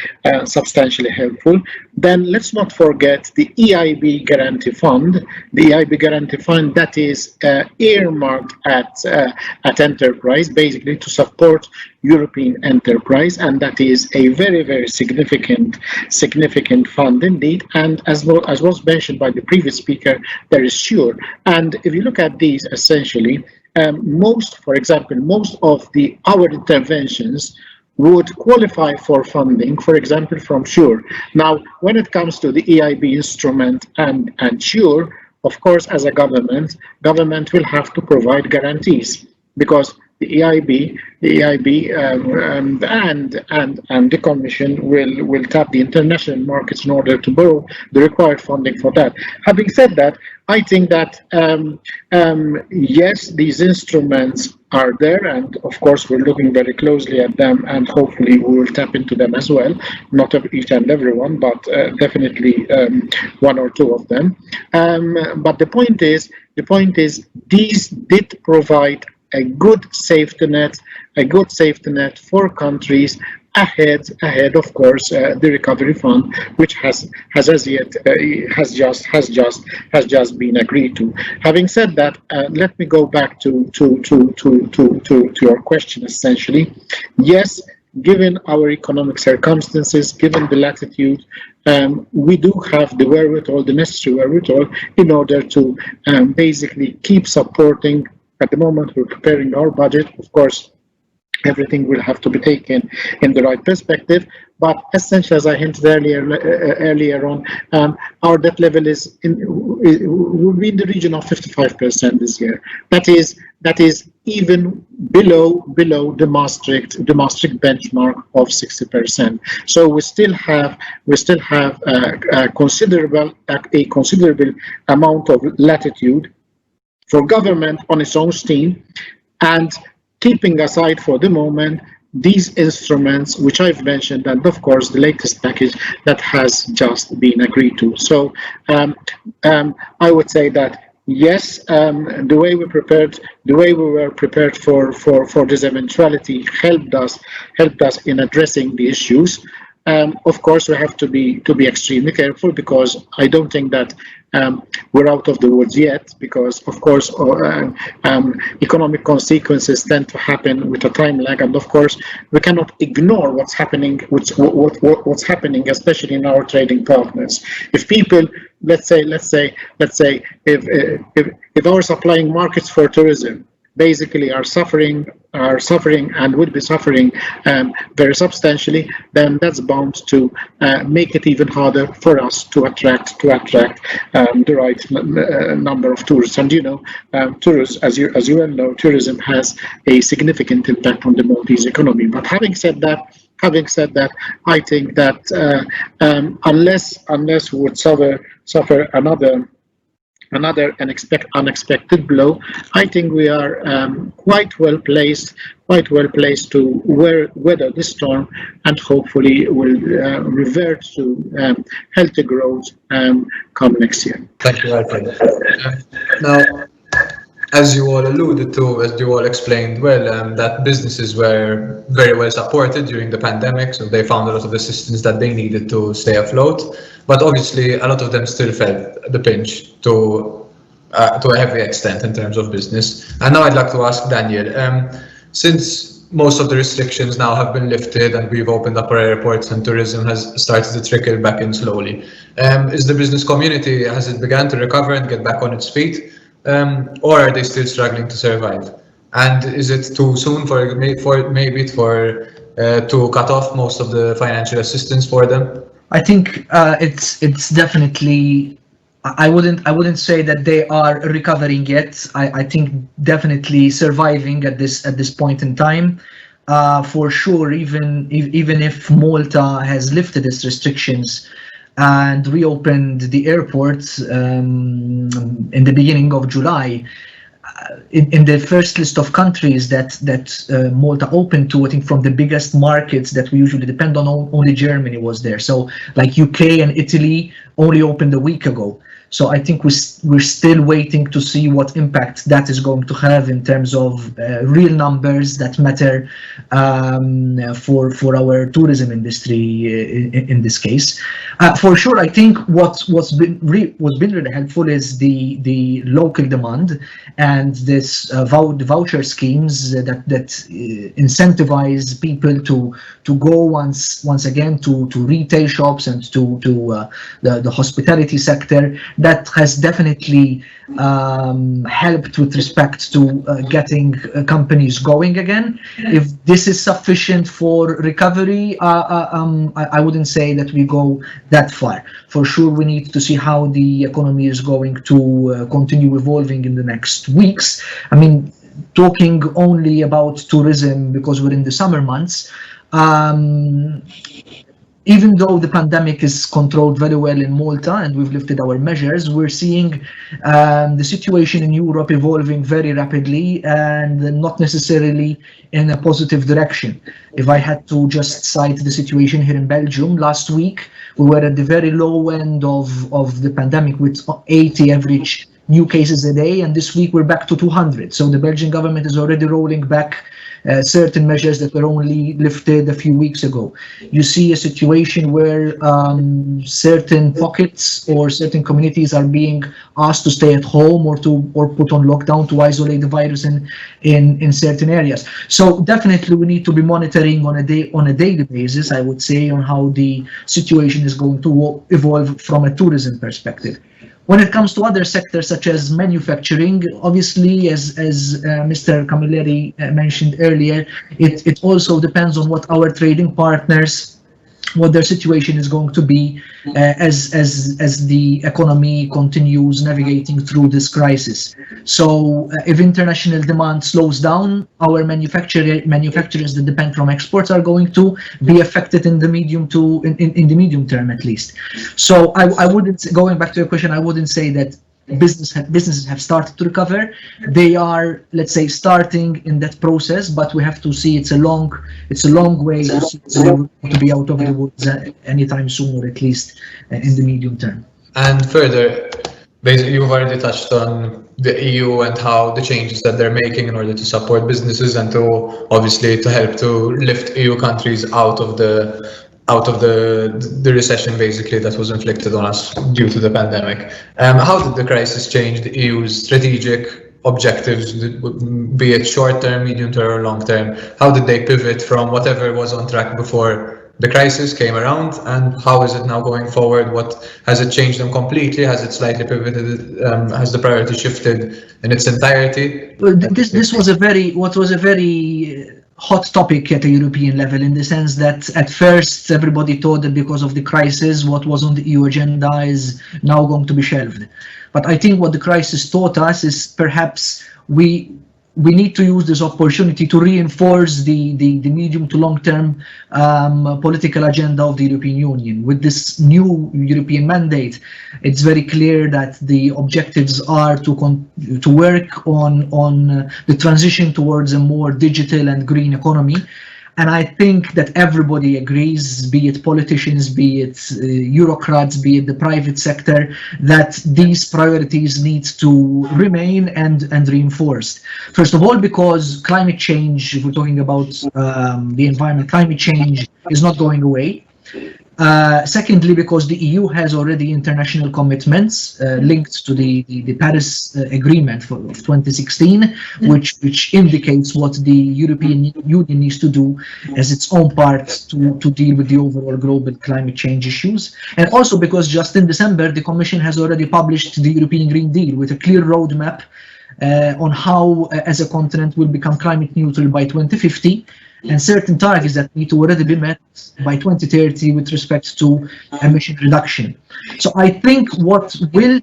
[SPEAKER 2] substantially helpful. Then let's not forget the EIB Guarantee Fund. The EIB Guarantee Fund that is earmarked at enterprise, basically to support European enterprise, and that is a very significant fund indeed. And as was mentioned by the previous speaker, there is SURE. And if you look at these, essentially, most of our interventions would qualify for funding, for example, from SURE. Now, when it comes to the EIB instrument and SURE, of course, as a government will have to provide guarantees, because the EIB and the Commission will tap the international markets in order to borrow the required funding for that. Having said that, I think that yes, these instruments are there, and of course we're looking very closely at them, and hopefully we will tap into them as well. Not of each and every one, but definitely one or two of them. But the point is, these did provide a good safety net for countries ahead, of course, the recovery fund, which has just been agreed to. Having said that, let me go back to your question. Essentially, yes, given our economic circumstances, given the latitude, we do have the wherewithal, the necessary wherewithal, in order to basically keep supporting. At the moment, we're preparing our budget. Of course, everything will have to be taken in the right perspective. But essentially, as I hinted earlier on, our debt level will be in the region of 55% this year. That is even below the Maastricht benchmark of 60%. So we still have a considerable amount of latitude for government on its own steam, and keeping aside for the moment these instruments which I've mentioned, and of course the latest package that has just been agreed to. So I would say that yes, the way we were prepared for this eventuality helped us in addressing the issues. of course, we have to be extremely careful, because I don't think that we're out of the woods yet, because of course economic consequences tend to happen with a time lag, and of course we cannot ignore what's happening, what's happening, especially in our trading partners. If people, let's say, if our supplying markets for tourism basically are suffering and would be suffering very substantially, then that's bound to make it even harder for us to attract the right number of tourists. And tourists, as you well know, tourism has a significant impact on the Maltese economy. But having said that, I think that unless we would suffer another unexpected blow, I think we are quite well placed to weather this storm, and hopefully will revert to healthy growth come next year.
[SPEAKER 1] Thank you, Alfred. Now, as you all alluded to, as you all explained well, that businesses were very well supported during the pandemic, so they found a lot of assistance that they needed to stay afloat. But obviously, a lot of them still felt the pinch to a heavy extent in terms of business. And now I'd like to ask Daniel, since most of the restrictions now have been lifted and we've opened up our airports and tourism has started to trickle back in slowly, is the business community, has it begun to recover and get back on its feet? Or are they still struggling to survive? And is it too soon for to cut off most of the financial assistance for them?
[SPEAKER 4] I think it's definitely. I wouldn't say that they are recovering yet. I think definitely surviving at this point in time. For sure, even if Malta has lifted its restrictions and reopened the airports in the beginning of July, in the first list of countries that Malta opened to, I think from the biggest markets that we usually depend on, only Germany was there. So like UK and Italy only opened a week ago. So I think we're still waiting to see what impact that is going to have in terms of real numbers that matter for our tourism industry in this case. For sure, I think what's been really helpful is the local demand and this voucher schemes that incentivize people to go once again to retail shops and to the hospitality sector. That has definitely helped with respect to getting companies going again. If this is sufficient for recovery, I wouldn't say that we go that far. For sure, we need to see how the economy is going to continue evolving in the next weeks. I mean, talking only about tourism because we're in the summer months, even though the pandemic is controlled very well in Malta and we've lifted our measures, we're seeing the situation in Europe evolving very rapidly and not necessarily in a positive direction. If I had to just cite the situation here in Belgium, last week we were at the very low end of the pandemic with 80 average new cases a day, and this week we're back to 200. So the Belgian government is already rolling back certain measures that were only lifted a few weeks ago. You see a situation where certain pockets or certain communities are being asked to stay at home or put on lockdown to isolate the virus in certain areas. So definitely we need to be monitoring on a daily basis, I would say, on how the situation is going to evolve from a tourism perspective. When it comes to other sectors such as manufacturing, obviously, as Mr. Camilleri mentioned earlier, it also depends on what our trading partners, what their situation is going to be as the economy continues navigating through this crisis. So if international demand slows down, our manufacturers that depend from exports are going to be affected in the medium term at least. So I wouldn't, going back to your question, I wouldn't say that businesses have started to recover. They are, let's say, starting in that process, but we have to see it's a long way to be out of the woods anytime soon, or at least in the medium term.
[SPEAKER 1] And further, basically, you've already touched on the EU and how the changes that they're making in order to support businesses and to obviously to help to lift EU countries out of the out of the recession basically that was inflicted on us due to the pandemic. How did the crisis change the EU's strategic objectives, be it short-term, medium-term, or long-term? How did they pivot from whatever was on track before the crisis came around, and how is it now going forward? What has it changed them completely? Has it slightly pivoted? Has the priority shifted in its entirety?
[SPEAKER 4] Well, this was a very hot topic at a European level, in the sense that at first everybody thought that because of the crisis, what was on the EU agenda is now going to be shelved. But I think what the crisis taught us is perhaps we need to use this opportunity to reinforce the medium to long-term political agenda of the European Union. With this new European mandate, it's very clear that the objectives are to work on the transition towards a more digital and green economy. And I think that everybody agrees, be it politicians, be it bureaucrats, be it the private sector, that these priorities need to remain and reinforced. First of all, because climate change, if we're talking about the environment, climate change is not going away. Secondly, because the EU has already international commitments linked to the Paris Agreement of 2016, which indicates what the European Union needs to do as its own part to deal with the overall global climate change issues. And also because just in December, the Commission has already published the European Green Deal with a clear roadmap on how, as a continent, we'll become climate neutral by 2050. And certain targets that need to already be met by 2030 with respect to emission reduction. So I think what will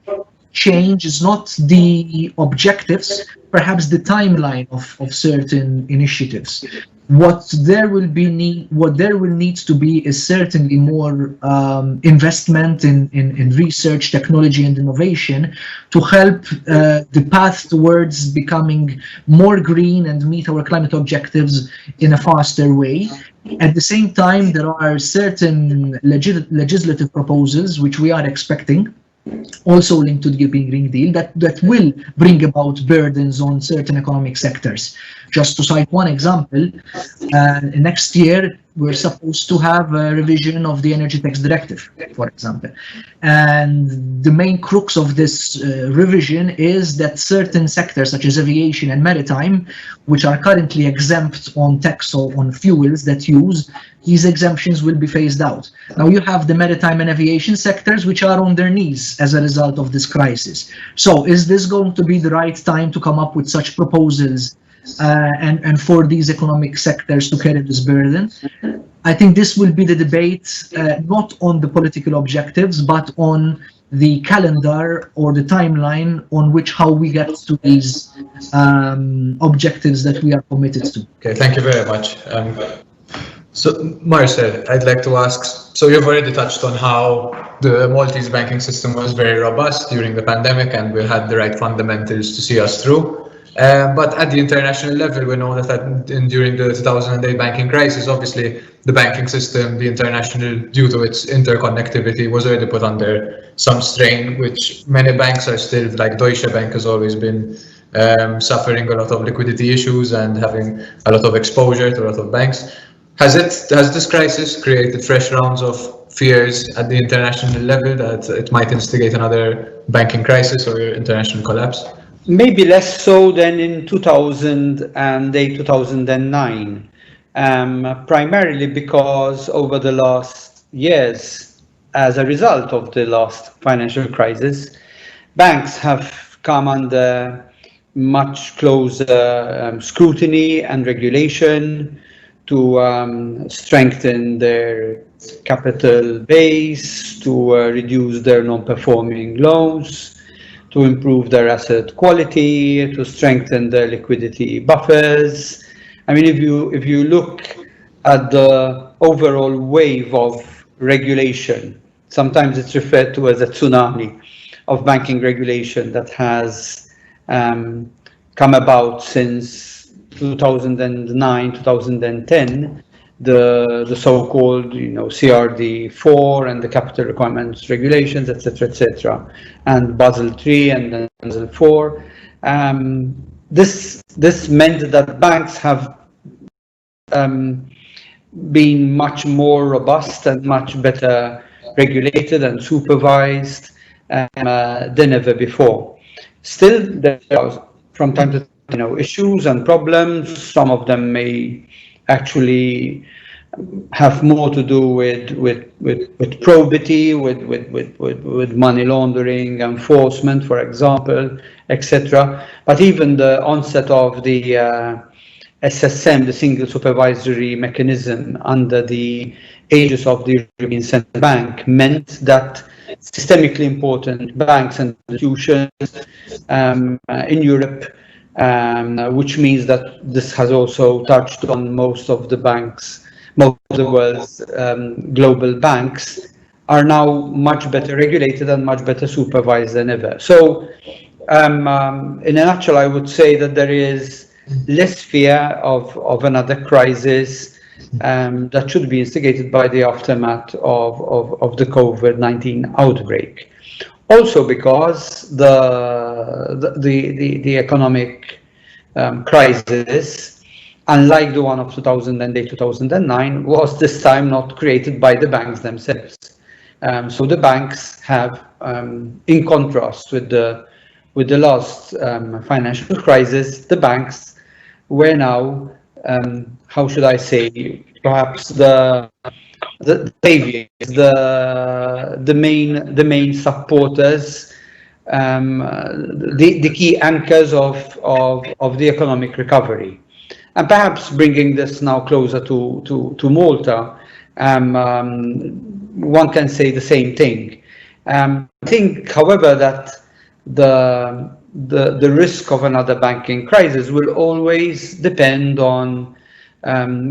[SPEAKER 4] change is not the objectives, perhaps the timeline of certain initiatives. What there will need to be is certainly more investment in research, technology, and innovation to help the path towards becoming more green and meet our climate objectives in a faster way. At the same time, there are certain legislative proposals which we are expecting, also linked to the European Green Deal, that will bring about burdens on certain economic sectors. Just to cite one example, next year we're supposed to have a revision of the Energy Tax Directive, for example. And the main crux of this revision is that certain sectors, such as aviation and maritime, which are currently exempt on tax on fuels that use, these exemptions will be phased out. Now you have the maritime and aviation sectors which are on their knees as a result of this crisis. So is this going to be the right time to come up with such proposals and for these economic sectors to carry this burden? I think this will be the debate, not on the political objectives, but on the calendar or the timeline on which how we get to these objectives that we are committed to.
[SPEAKER 1] Okay, thank you very much. So, Marcel, I'd like to ask, so you've already touched on how the Maltese banking system was very robust during the pandemic and we had the right fundamentals to see us through. But at the international level, we know that during the 2008 banking crisis, obviously the banking system, the international, due to its interconnectivity, was already put under some strain, which many banks are still, like Deutsche Bank has always been suffering a lot of liquidity issues and having a lot of exposure to a lot of banks. Has this crisis created fresh rounds of fears at the international level that it might instigate another banking crisis or international collapse?
[SPEAKER 3] Maybe less so than in 2008, 2009, primarily because over the last years, as a result of the last financial crisis, banks have come under much closer scrutiny and regulation to strengthen their capital base, to reduce their non-performing loans, to improve their asset quality, to strengthen their liquidity buffers. I mean, if you look at the overall wave of regulation, sometimes it's referred to as a tsunami of banking regulation that has come about since 2009, 2010, the so-called, CRD4 and the capital requirements regulations, etc., and Basel III and then Basel IV. This meant that banks have been much more robust and much better regulated and supervised than ever before. Still, there are from time to time, issues and problems. Some of them may actually have more to do with probity, with money laundering, enforcement, for example, etc. But even the onset of the SSM, the single supervisory mechanism under the aegis of the European Central Bank, meant that systemically important banks and institutions in Europe, which means that this has also touched on most of the banks, most of the world's global banks, are now much better regulated and much better supervised than ever. So, in a nutshell, I would say that there is less fear of another crisis that should be instigated by the aftermath of the COVID-19 outbreak. Also because the economic crisis, unlike the one of 2008, 2009, was this time not created by the banks themselves. So the banks have, in contrast with the last financial crisis, the banks were now, how should I say, perhaps the saviors, the main supporters, the key anchors of the economic recovery. And perhaps bringing this now closer to Malta, one can say the same thing. I think, however, that the risk of another banking crisis will always depend on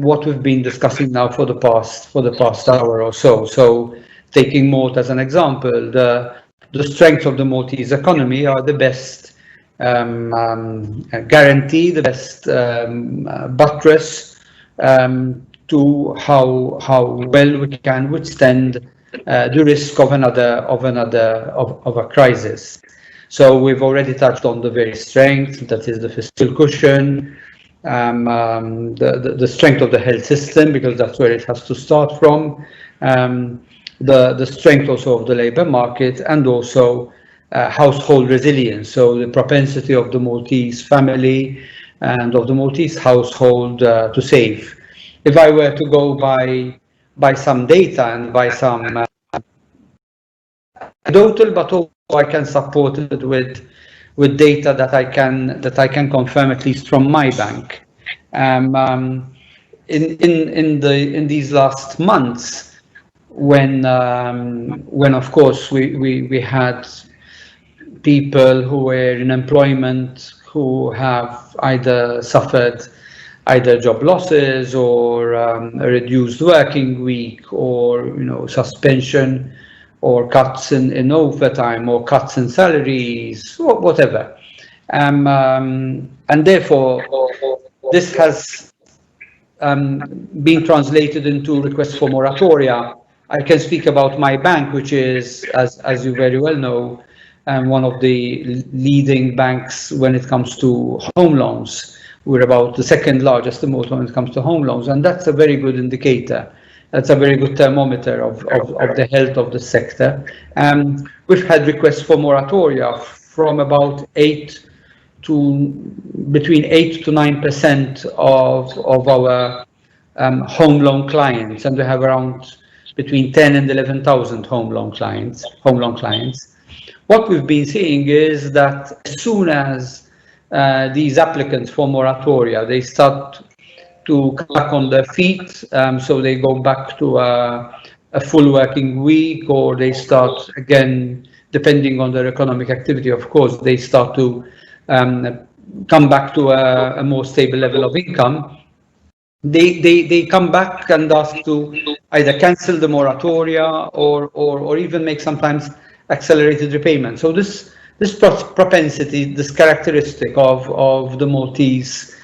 [SPEAKER 3] what we've been discussing now for the past hour or so. So, taking Malta as an example, the strengths of the Maltese economy are the best guarantee, the best buttress to how well we can withstand the risk of a crisis. So we've already touched on the very strength, that is the fiscal cushion, the strength of the health system, because that's where it has to start from, the strength also of the labour market, and also household resilience, so the propensity of the Maltese family and of the Maltese household to save. If I were to go by some data and by some anecdotal, but also I can support it with data that I can confirm, at least from my bank. In these last months, when of course we had people who were in employment who have either suffered job losses or a reduced working week, or suspension or cuts in overtime or cuts in salaries or whatever, and therefore this has been translated into requests for moratoria. I can speak about my bank, which is, as you very well know, one of the leading banks when it comes to home loans. We're about the second largest in Malta when it comes to home loans, and that's a very good indicator. That's a very good thermometer of the health of the sector. We've had requests for moratoria from about between 8 to 9% of our home loan clients, and we have around between 10 and 11,000 home loan clients. What we've been seeing is that as soon as these applicants for moratoria, they start to come back on their feet, so they go back to a full working week, or they start again, depending on their economic activity, of course, they start to come back to a more stable level of income. They come back and ask to either cancel the moratoria or even make sometimes accelerated repayment. So this propensity, this characteristic of the Maltese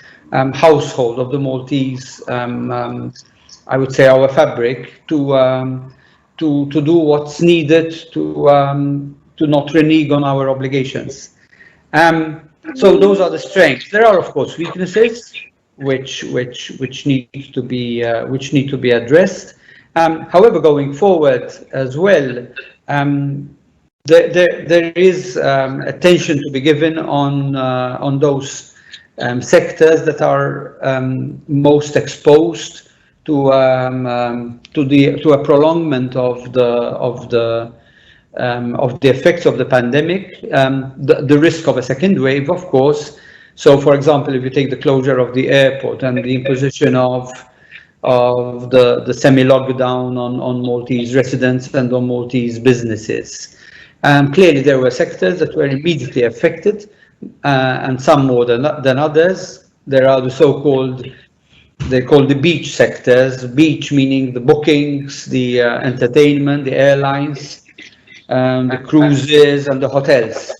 [SPEAKER 3] household, of the Maltese, I would say our fabric, to do what's needed to not renege on our obligations. So those are the strengths. There are, of course, weaknesses. which need to be addressed. However, going forward as well, there is attention to be given on those sectors that are most exposed to a prolongment of the effects of the pandemic, the risk of a second wave, of course. So, for example, if you take the closure of the airport and the imposition of the semi-lockdown on Maltese residents and on Maltese businesses, clearly there were sectors that were immediately affected, and some more than others. There are the so-called, they call the beach sectors, beach meaning the bookings, the entertainment, the airlines, the cruises and the hotels,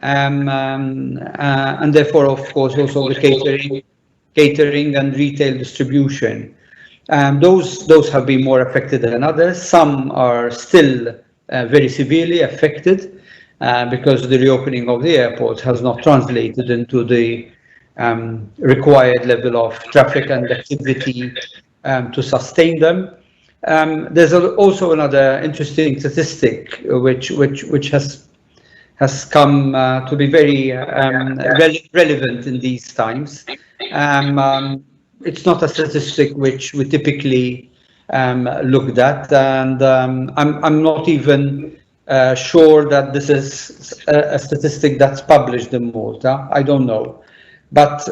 [SPEAKER 3] and therefore, of course, also the catering and retail distribution. Those have been more affected than others. Some are still very severely affected because the reopening of the airport has not translated into the required level of traffic and activity to sustain them. There's also another interesting statistic which has come to be very relevant in these times. It's not a statistic which we typically looked at, and I'm not even sure that this is a statistic that's published in Malta. I don't know, but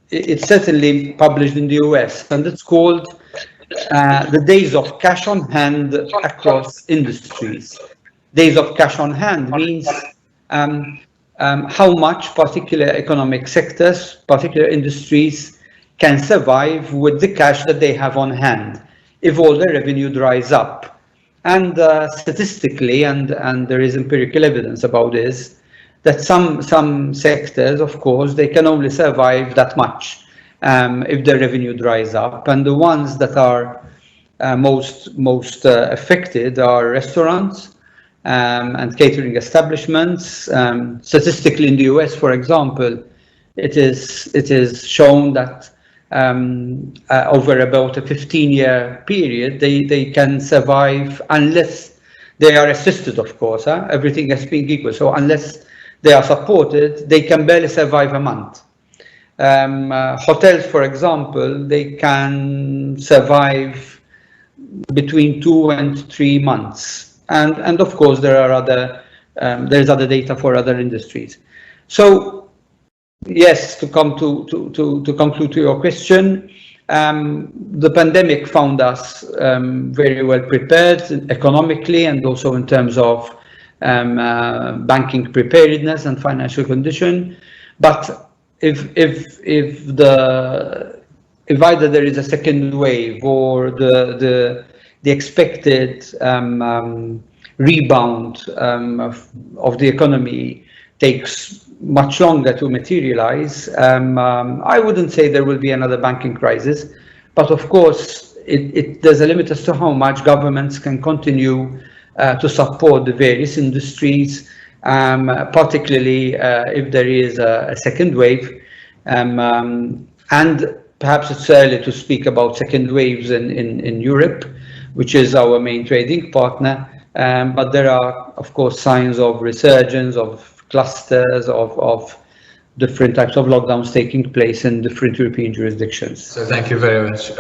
[SPEAKER 3] it's certainly published in the US, and it's called the days of cash on hand across industries. Days of cash on hand means how much particular economic sectors, particular industries can survive with the cash that they have on hand if all the revenue dries up. And statistically, and there is empirical evidence about this, that some sectors, of course, they can only survive that much if the revenue dries up. And the ones that are most affected are restaurants and catering establishments. Statistically, in the US, for example, it is shown that over about a 15-year period, they can survive unless they are assisted, of course, everything else being equal. So unless they are supported, they can barely survive a month. Hotels, for example, they can survive between 2 and 3 months. And of course, there is other data for other industries. So yes, to conclude to your question, the pandemic found us very well prepared economically and also in terms of banking preparedness and financial condition. But if either there is a second wave or the expected rebound of the economy takes much longer to materialize, I wouldn't say there will be another banking crisis, but of course there's a limit as to how much governments can continue to support the various industries, particularly if there is a second wave. And perhaps it's early to speak about second waves in Europe, which is our main trading partner, but there are, of course, signs of resurgence, of clusters, of different types of lockdowns taking place in different European jurisdictions.
[SPEAKER 1] So thank you very much.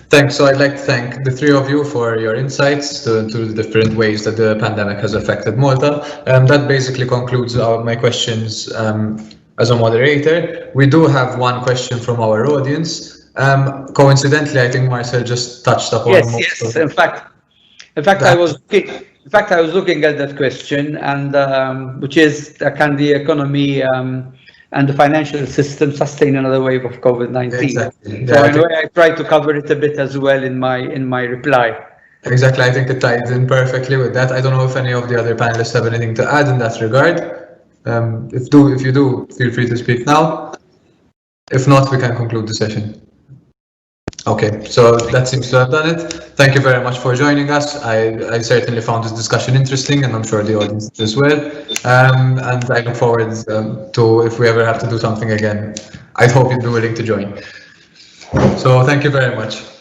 [SPEAKER 1] Thanks. So I'd like to thank the three of you for your insights to the different ways that the pandemic has affected Malta. That basically concludes my questions as a moderator. We do have one question from our audience. Coincidentally, I think Marcel just touched upon.
[SPEAKER 3] Yes. In fact, I was looking at that question, and which is, can the economy and the financial system sustain another wave of COVID-19?
[SPEAKER 1] Exactly.
[SPEAKER 3] So in a way, I tried to cover it a bit as well in my reply.
[SPEAKER 1] Exactly. I think it ties in perfectly with that. I don't know if any of the other panelists have anything to add in that regard. If you do, feel free to speak now. If not, we can conclude the session. Okay, so that seems to have done it. Thank you very much for joining us. I certainly found this discussion interesting, and I'm sure the audience did as well. And I look forward to, if we ever have to do something again, I hope you'd be willing to join. So thank you very much.